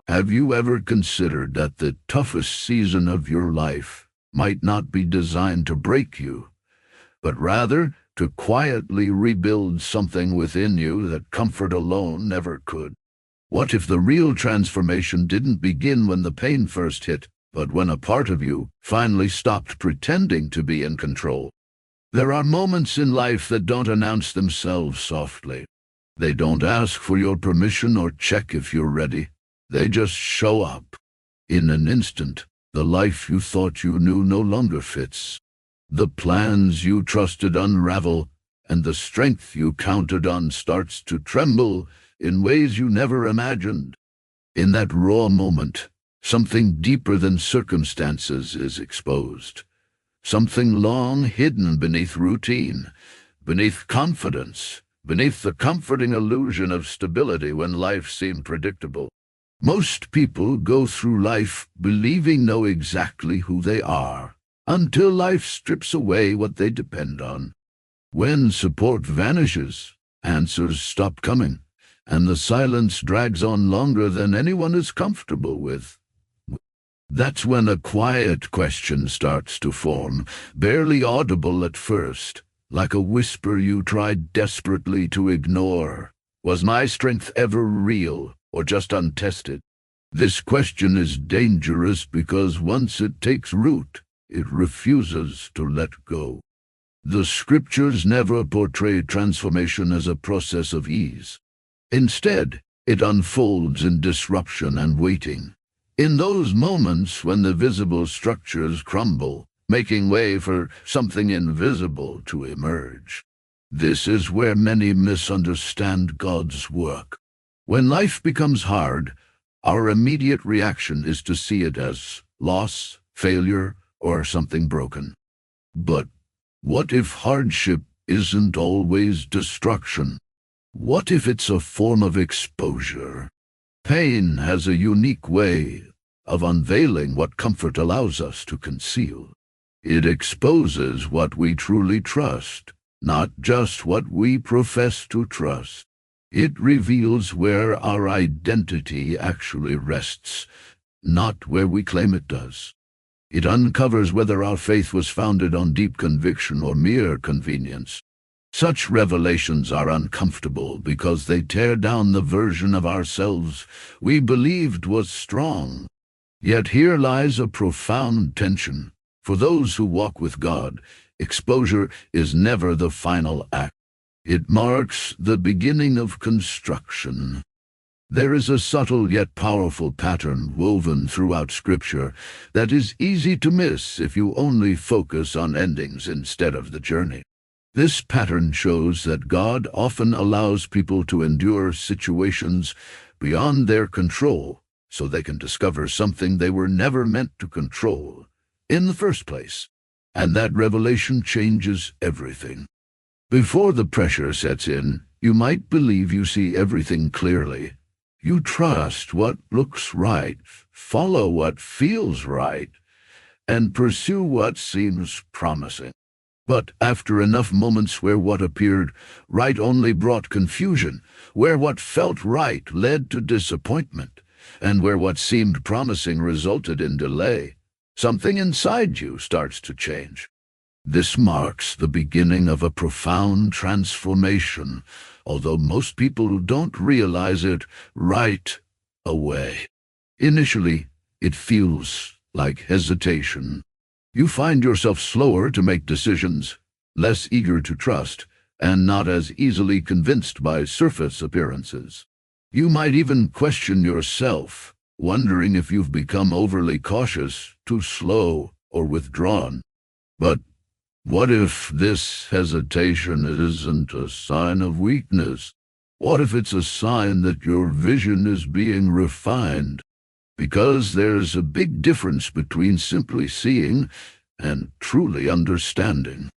Have you ever considered that the toughest season of your life might not be designed to break you, but rather to quietly rebuild something within you that comfort alone never could? What if the real transformation didn't begin when the pain first hit, but when a part of you finally stopped pretending to be in control? There are moments in life that don't announce themselves softly. They don't ask for your permission or check if you're ready. They just show up. In an instant, the life you thought you knew no longer fits. The plans you trusted unravel, and the strength you counted on starts to tremble in ways you never imagined. In that raw moment, something deeper than circumstances is exposed. Something long hidden beneath routine, beneath confidence, beneath the comforting illusion of stability when life seemed predictable. Most people go through life believing know exactly who they are, until life strips away what they depend on. When support vanishes, answers stop coming, and the silence drags on longer than anyone is comfortable with. That's when a quiet question starts to form, barely audible at first, like a whisper you tried desperately to ignore. Was my strength ever real, or just untested? This question is dangerous because once it takes root, it refuses to let go. The scriptures never portray transformation as a process of ease. Instead, it unfolds in disruption and waiting. In those moments when the visible structures crumble, making way for something invisible to emerge. This is where many misunderstand God's work. When life becomes hard, our immediate reaction is to see it as loss, failure, or something broken. But what if hardship isn't always destruction? What if it's a form of exposure? Pain has a unique way of unveiling what comfort allows us to conceal. It exposes what we truly trust, not just what we profess to trust. It reveals where our identity actually rests, not where we claim it does. It uncovers whether our faith was founded on deep conviction or mere convenience. Such revelations are uncomfortable because they tear down the version of ourselves we believed was strong. Yet here lies a profound tension. For those who walk with God, exposure is never the final act. It marks the beginning of construction. There is a subtle yet powerful pattern woven throughout Scripture that is easy to miss if you only focus on endings instead of the journey. This pattern shows that God often allows people to endure situations beyond their control so they can discover something they were never meant to control in the first place. And that revelation changes everything. Before the pressure sets in, you might believe you see everything clearly. You trust what looks right, follow what feels right, and pursue what seems promising. But after enough moments where what appeared right only brought confusion, where what felt right led to disappointment, and where what seemed promising resulted in delay, something inside you starts to change. This marks the beginning of a profound transformation, although most people don't realize it right away. Initially, it feels like hesitation. You find yourself slower to make decisions, less eager to trust, and not as easily convinced by surface appearances. You might even question yourself, wondering if you've become overly cautious, too slow, or withdrawn. But what if this hesitation isn't a sign of weakness? What if it's a sign that your vision is being refined? Because there's a big difference between simply seeing and truly understanding.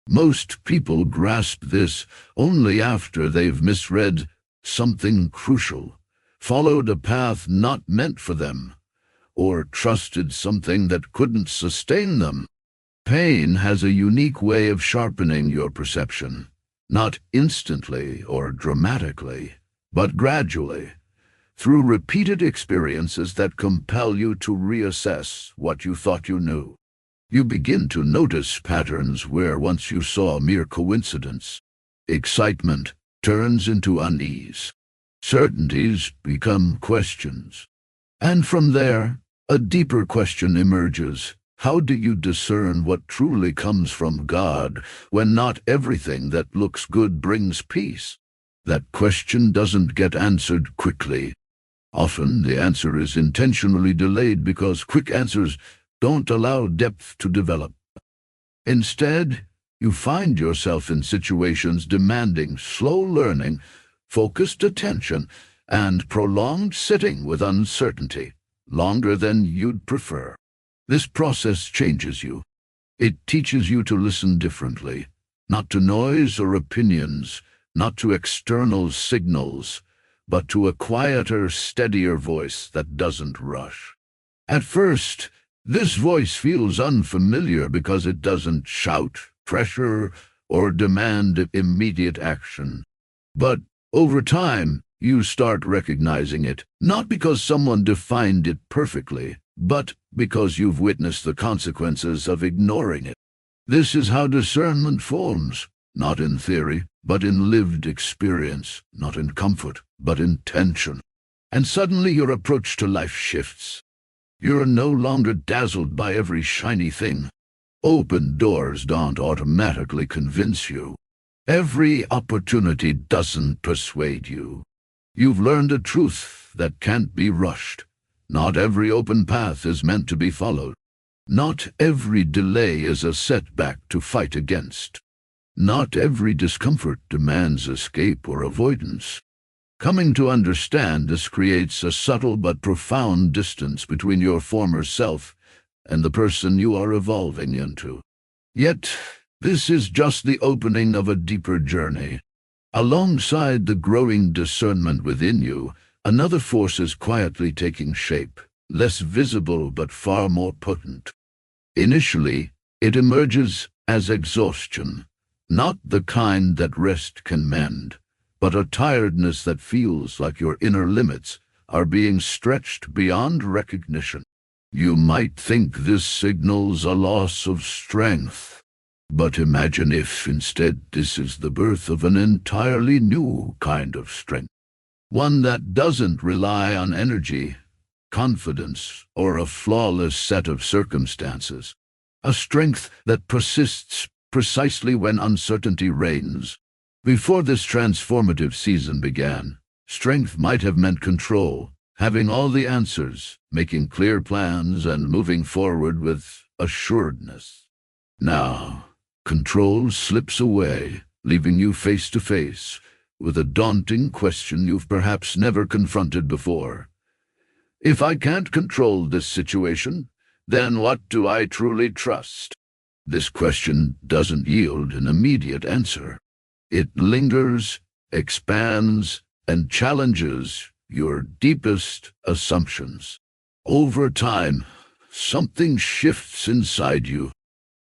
Most people grasp this only after they've misread something crucial, followed a path not meant for them, or trusted something that couldn't sustain them. Pain has a unique way of sharpening your perception, not instantly or dramatically, but gradually. through repeated experiences that compel you to reassess what you thought you knew. You begin to notice patterns where once you saw a mere coincidence. Excitement turns into unease. Certainties become questions. And from there, a deeper question emerges. How do you discern what truly comes from God when not everything that looks good brings peace? That question doesn't get answered quickly. Often the answer is intentionally delayed because quick answers don't allow depth to develop. Instead, you find yourself in situations demanding slow learning, focused attention, and prolonged sitting with uncertainty, longer than you'd prefer. This process changes you. It teaches you to listen differently, not to noise or opinions, not to external signals, but to a quieter, steadier voice that doesn't rush. At first, this voice feels unfamiliar because it doesn't shout, pressure, or demand immediate action. But over time, you start recognizing it, not because someone defined it perfectly, but because you've witnessed the consequences of ignoring it. This is how discernment forms, not in theory, but in lived experience, not in comfort, but in tension. And suddenly your approach to life shifts. You're no longer dazzled by every shiny thing. Open doors don't automatically convince you. Every opportunity doesn't persuade you. You've learned a truth that can't be rushed. Not every open path is meant to be followed. Not every delay is a setback to fight against. Not every discomfort demands escape or avoidance. Coming to understand this creates a subtle but profound distance between your former self and the person you are evolving into. Yet, this is just the opening of a deeper journey. Alongside the growing discernment within you, another force is quietly taking shape, less visible but far more potent. Initially, it emerges as exhaustion, not the kind that rest can mend, but a tiredness that feels like your inner limits are being stretched beyond recognition. You might think this signals a loss of strength, but imagine if instead this is the birth of an entirely new kind of strength. One that doesn't rely on energy, confidence, or a flawless set of circumstances. A strength that persists precisely when uncertainty reigns. Before this transformative season began, strength might have meant control, having all the answers, making clear plans, and moving forward with assuredness. Now, control slips away, leaving you face to face with a daunting question you've perhaps never confronted before. If I can't control this situation, then what do I truly trust? This question doesn't yield an immediate answer. It lingers, expands, and challenges your deepest assumptions. Over time, something shifts inside you.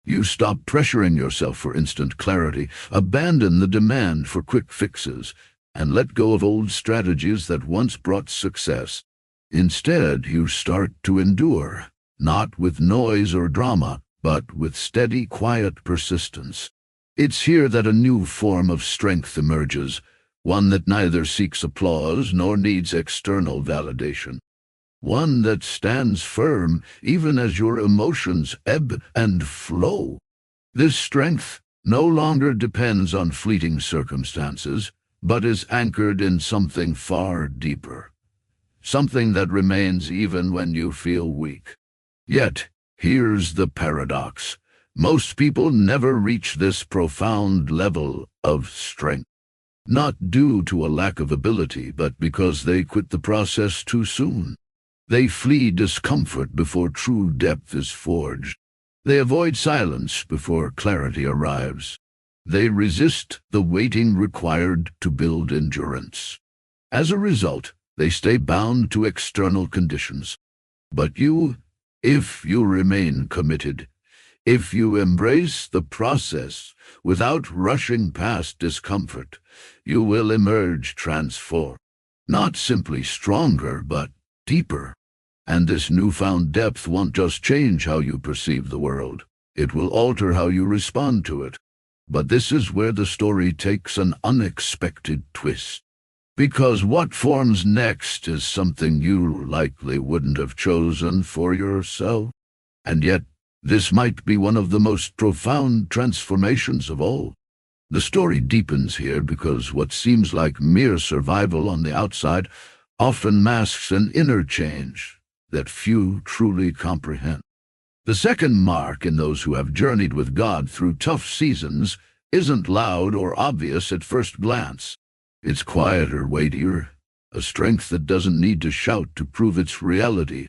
You stop pressuring yourself for instant clarity, abandon the demand for quick fixes, and let go of old strategies that once brought success. Instead, you start to endure, not with noise or drama, but with steady, quiet persistence. It's here that a new form of strength emerges, one that neither seeks applause nor needs external validation. One that stands firm even as your emotions ebb and flow. This strength no longer depends on fleeting circumstances, but is anchored in something far deeper. Something that remains even when you feel weak. Yet, here's the paradox. Most people never reach this profound level of strength. Not due to a lack of ability, but because they quit the process too soon. They flee discomfort before true depth is forged. They avoid silence before clarity arrives. They resist the waiting required to build endurance. As a result, they stay bound to external conditions. But you, if you remain committed, if you embrace the process without rushing past discomfort, you will emerge transformed. Not simply stronger, but deeper. And this newfound depth won't just change how you perceive the world. It will alter how you respond to it. But this is where the story takes an unexpected twist. Because what forms next is something you likely wouldn't have chosen for yourself. And yet, this might be one of the most profound transformations of all. The story deepens here because what seems like mere survival on the outside often masks an inner change that few truly comprehend. The second mark in those who have journeyed with God through tough seasons isn't loud or obvious at first glance. It's quieter, weightier, a strength that doesn't need to shout to prove its reality,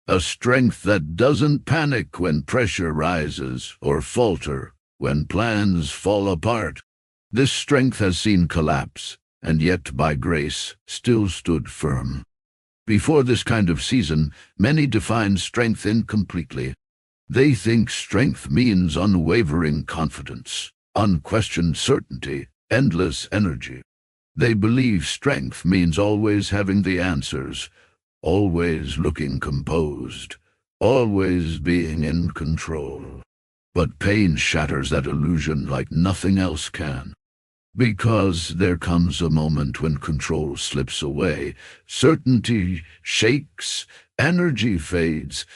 a strength that doesn't panic when pressure rises or falter when plans fall apart. This strength has seen collapse, and yet by grace still stood firm. Before this kind of season, many define strength incompletely. They think strength means unwavering confidence, unquestioned certainty, endless energy. They believe strength means always having the answers, always looking composed, always being in control. But pain shatters that illusion like nothing else can. Because there comes a moment when control slips away, certainty shakes, energy fades,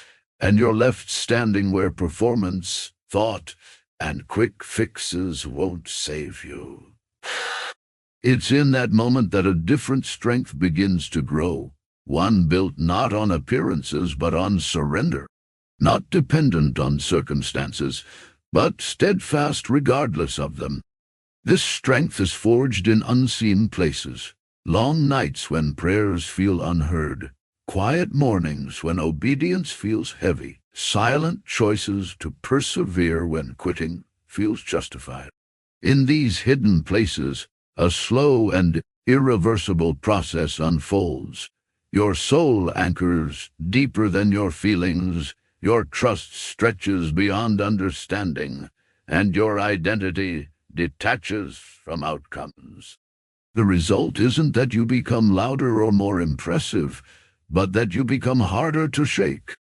and you're left standing where performance, thought, and quick fixes won't save you. It's in that moment that a different strength begins to grow, one built not on appearances but on surrender, not dependent on circumstances, but steadfast regardless of them. This strength is forged in unseen places, long nights when prayers feel unheard, quiet mornings when obedience feels heavy, silent choices to persevere when quitting feels justified. In these hidden places, a slow and irreversible process unfolds. Your soul anchors deeper than your feelings, your trust stretches beyond understanding, and your identity detaches from outcomes. The result isn't that you become louder or more impressive, but that you become harder to shake.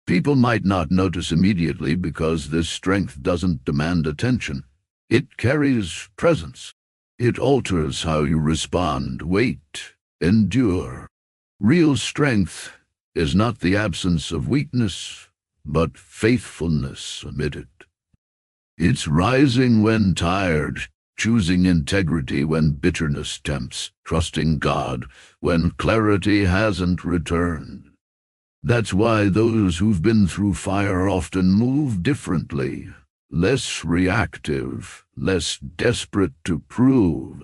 People might not notice immediately because this strength doesn't demand attention. It carries presence. It alters how you respond, wait, endure. Real strength is not the absence of weakness, but faithfulness amid it. It's rising when tired, choosing integrity when bitterness tempts, trusting God when clarity hasn't returned. That's why those who've been through fire often move differently, less reactive, less desperate to prove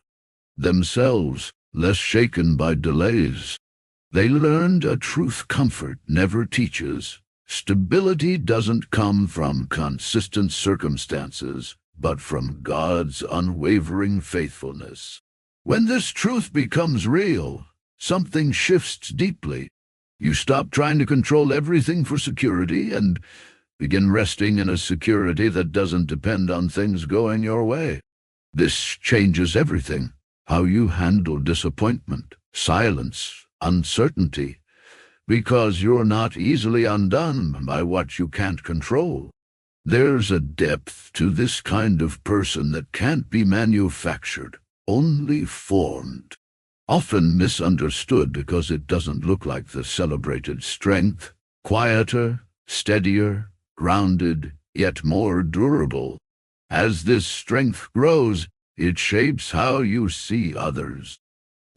themselves, less shaken by delays. They learned a truth comfort never teaches. Stability doesn't come from consistent circumstances, but from God's unwavering faithfulness. When this truth becomes real, something shifts deeply. You stop trying to control everything for security and begin resting in a security that doesn't depend on things going your way. This changes everything. How you handle disappointment, silence, uncertainty, because you're not easily undone by what you can't control. There's a depth to this kind of person that can't be manufactured, only formed. Often misunderstood because it doesn't look like the celebrated strength, quieter, steadier, grounded, yet more durable. As this strength grows, it shapes how you see others.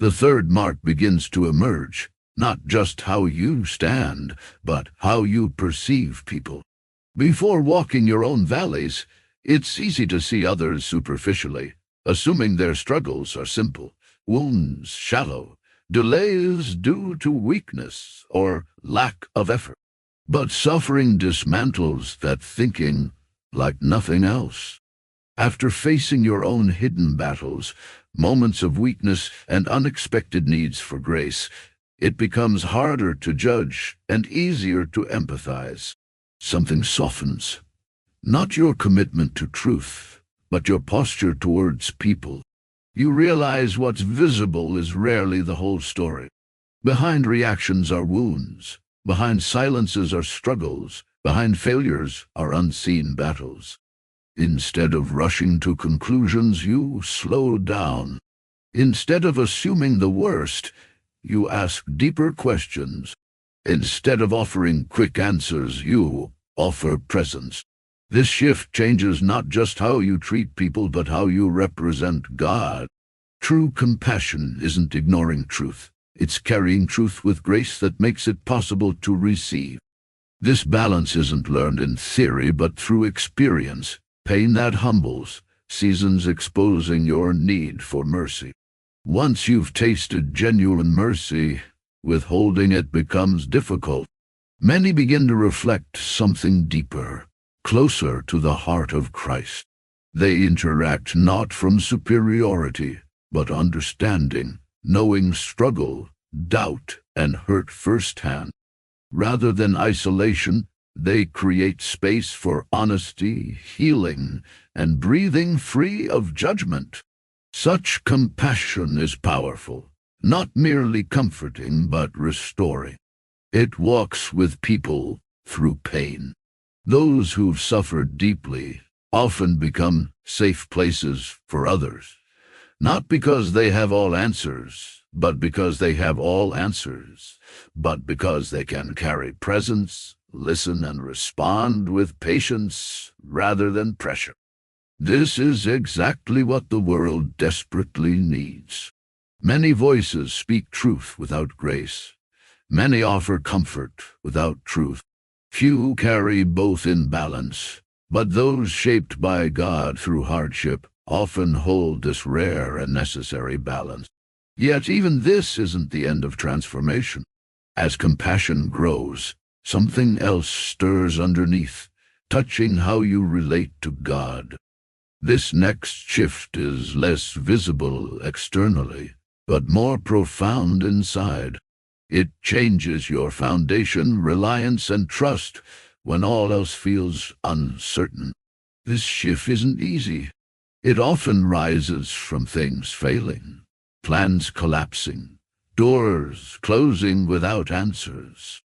The third mark begins to emerge, not just how you stand, but how you perceive people. Before walking your own valleys, it's easy to see others superficially, assuming their struggles are simple, wounds shallow, delays due to weakness or lack of effort. But suffering dismantles that thinking like nothing else. After facing your own hidden battles, moments of weakness, and unexpected needs for grace, it becomes harder to judge and easier to empathize. Something softens. Not your commitment to truth, but your posture towards people. You realize what's visible is rarely the whole story. Behind reactions are wounds. Behind silences are struggles. Behind failures are unseen battles. Instead of rushing to conclusions, you slow down. Instead of assuming the worst, you ask deeper questions. Instead of offering quick answers, you offer presence. This shift changes not just how you treat people, but how you represent God. True compassion isn't ignoring truth. It's carrying truth with grace that makes it possible to receive. This balance isn't learned in theory, but through experience. Pain that humbles, seasons exposing your need for mercy. Once you've tasted genuine mercy, withholding it becomes difficult. Many begin to reflect something deeper, closer to the heart of Christ. They interact not from superiority, but understanding, knowing struggle, doubt, and hurt firsthand. Rather than isolation, they create space for honesty, healing, and breathing free of judgment. Such compassion is powerful, not merely comforting but restoring. It walks with people through pain. Those who've suffered deeply often become safe places for others, not because they have all answers, but because they have all answers, but because they can carry presence, listen, and respond with patience rather than pressure. This is exactly what the world desperately needs. Many voices speak truth without grace. Many offer comfort without truth. Few carry both in balance, but those shaped by God through hardship often hold this rare and necessary balance. Yet even this isn't the end of transformation. As compassion grows, something else stirs underneath, touching how you relate to God. This next shift is less visible externally, but more profound inside. It changes your foundation, reliance, and trust when all else feels uncertain. This shift isn't easy. It often rises from things failing, plans collapsing, doors closing without answers.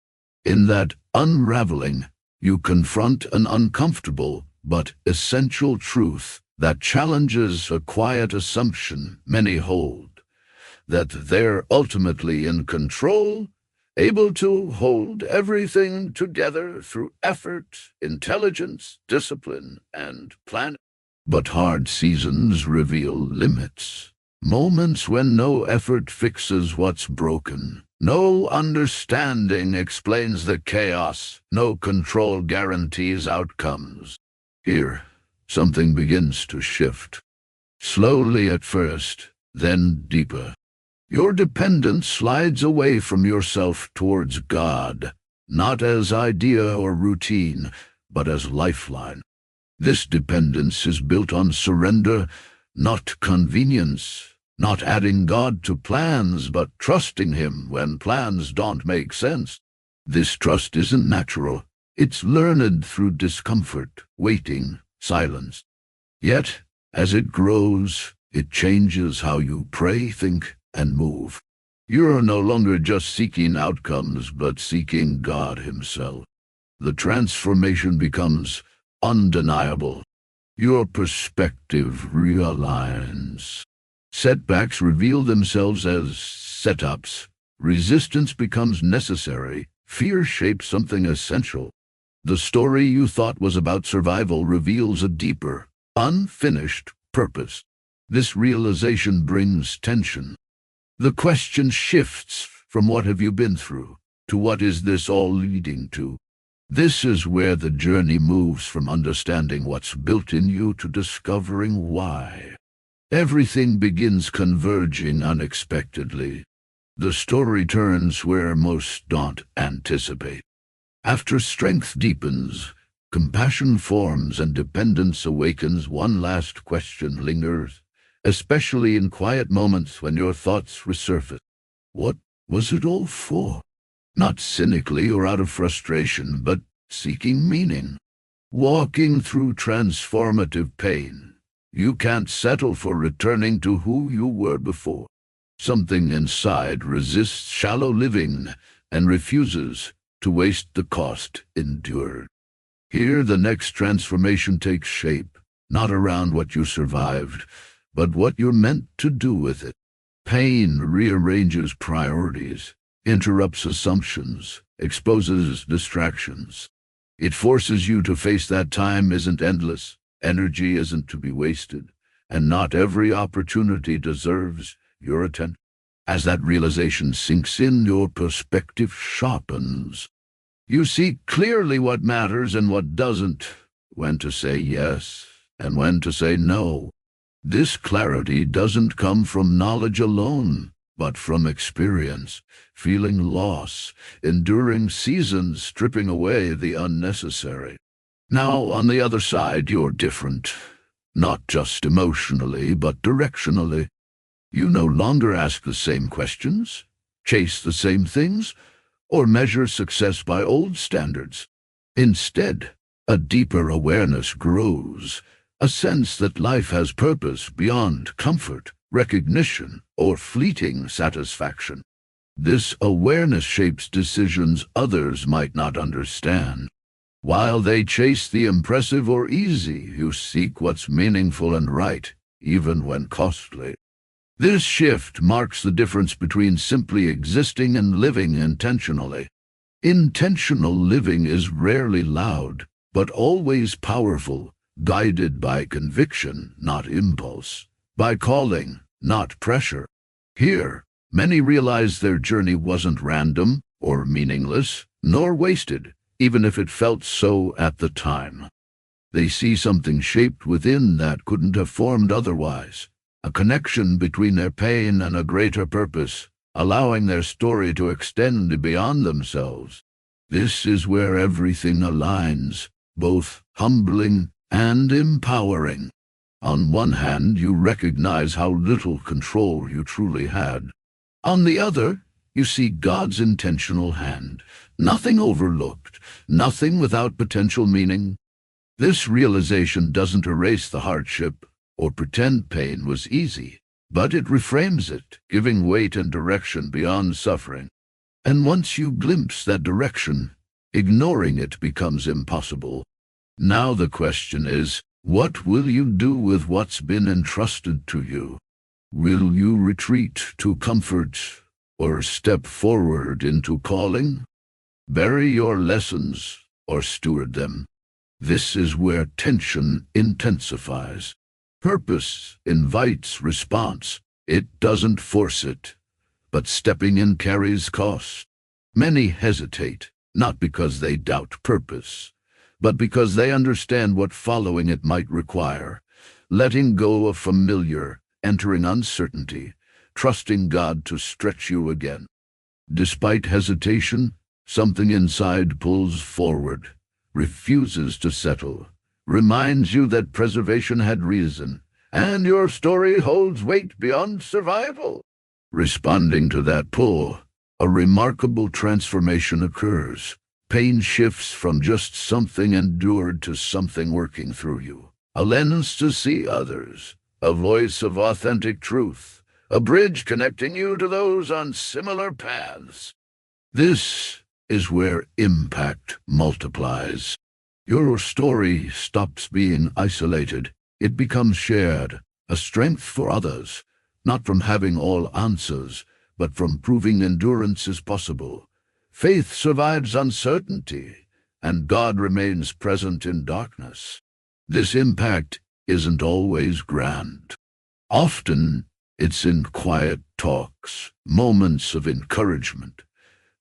In that unraveling, you confront an uncomfortable but essential truth that challenges a quiet assumption many hold, that they're ultimately in control, able to hold everything together through effort, intelligence, discipline, and planning. But hard seasons reveal limits. Moments when no effort fixes what's broken. No understanding explains the chaos. No control guarantees outcomes. Here, something begins to shift. Slowly at first, then deeper. Your dependence slides away from yourself towards God, not as idea or routine, but as lifeline. This dependence is built on surrender, not convenience, not adding God to plans, but trusting Him when plans don't make sense. This trust isn't natural. It's learned through discomfort, waiting, silence. Yet, as it grows, it changes how you pray, think, and move. You're no longer just seeking outcomes, but seeking God Himself. The transformation becomes undeniable. Your perspective realigns. Setbacks reveal themselves as setups. Resistance becomes necessary. Fear shapes something essential. The story you thought was about survival reveals a deeper, unfinished purpose. This realization brings tension. The question shifts from what have you been through to what is this all leading to. This is where the journey moves from understanding what's built in you to discovering why. Everything begins converging unexpectedly. The story turns where most don't anticipate. After strength deepens, compassion forms, and dependence awakens, one last question lingers, especially in quiet moments when your thoughts resurface. What was it all for? Not cynically or out of frustration, but seeking meaning. Walking through transformative pain, you can't settle for returning to who you were before. Something inside resists shallow living and refuses to waste the cost endured. Here the next transformation takes shape, not around what you survived, but what you're meant to do with it. Pain rearranges priorities, interrupts assumptions, exposes distractions. It forces you to face that time isn't endless, energy isn't to be wasted, and not every opportunity deserves your attention. As that realization sinks in, your perspective sharpens. You see clearly what matters and what doesn't, when to say yes and when to say no. This clarity doesn't come from knowledge alone, but from experience, feeling loss, enduring seasons, stripping away the unnecessary. Now, on the other side, you're different. Not just emotionally, but directionally. You no longer ask the same questions, chase the same things, or measure success by old standards. Instead, a deeper awareness grows, a sense that life has purpose beyond comfort, recognition, or fleeting satisfaction. This awareness shapes decisions others might not understand. While they chase the impressive or easy, you seek what's meaningful and right, even when costly. This shift marks the difference between simply existing and living intentionally. Intentional living is rarely loud, but always powerful, guided by conviction, not impulse, by calling, not pressure. Here, many realize their journey wasn't random or meaningless, nor wasted, even if it felt so at the time. They see something shaped within that couldn't have formed otherwise. A connection between their pain and a greater purpose, allowing their story to extend beyond themselves. This is where everything aligns, both humbling and empowering. On one hand, you recognize how little control you truly had. On the other, you see God's intentional hand, nothing overlooked, nothing without potential meaning. This realization doesn't erase the hardship or pretend pain was easy, but it reframes it, giving weight and direction beyond suffering. And once you glimpse that direction, ignoring it becomes impossible. Now the question is, what will you do with what's been entrusted to you? Will you retreat to comfort or step forward into calling? Bury your lessons or steward them. This is where tension intensifies. Purpose invites response. It doesn't force it. But stepping in carries cost. Many hesitate, not because they doubt purpose, but because they understand what following it might require. Letting go of familiar, entering uncertainty, trusting God to stretch you again. Despite hesitation, something inside pulls forward, refuses to settle, reminds you that preservation had reason, and your story holds weight beyond survival. Responding to that pull, a remarkable transformation occurs. Pain shifts from just something endured to something working through you. A lens to see others, a voice of authentic truth, a bridge connecting you to those on similar paths. This is where impact multiplies. Your story stops being isolated. It becomes shared, a strength for others, not from having all answers, but from proving endurance is possible. Faith survives uncertainty, and God remains present in darkness. This impact isn't always grand. Often, it's in quiet talks, moments of encouragement,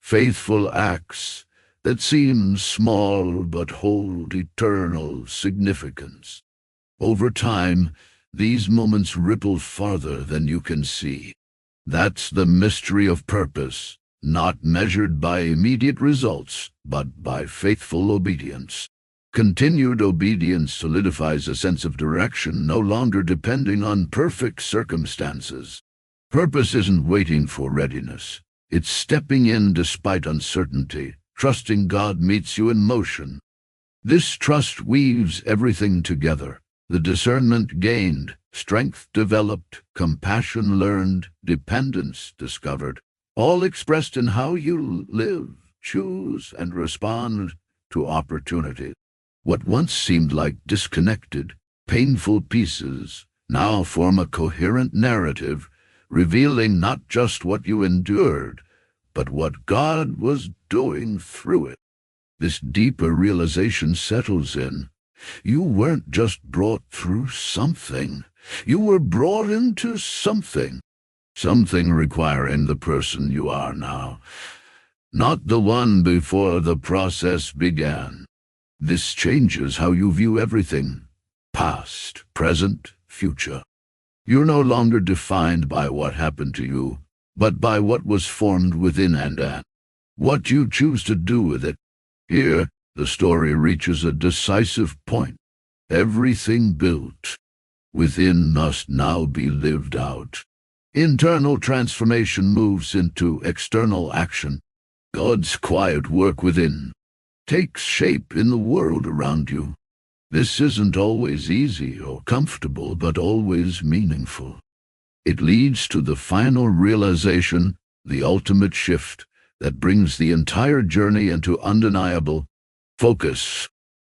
faithful acts that seem small but hold eternal significance. Over time, these moments ripple farther than you can see. That's the mystery of purpose, not measured by immediate results, but by faithful obedience. Continued obedience solidifies a sense of direction, no longer depending on perfect circumstances. Purpose isn't waiting for readiness. It's stepping in despite uncertainty, trusting God meets you in motion. This trust weaves everything together. The discernment gained, strength developed, compassion learned, dependence discovered, all expressed in how you live, choose, and respond to opportunities. What once seemed like disconnected, painful pieces now form a coherent narrative, revealing not just what you endured, but what God was doing through it. This deeper realization settles in. You weren't just brought through something. You were brought into something. Something requiring the person you are now, not the one before the process began. This changes how you view everything. Past, present, future. You're no longer defined by what happened to you, but by what was formed within and what you choose to do with it. Here, the story reaches a decisive point. Everything built within must now be lived out. Internal transformation moves into external action. God's quiet work within takes shape in the world around you. This isn't always easy or comfortable, but always meaningful. It leads to the final realization, the ultimate shift that brings the entire journey into undeniable focus.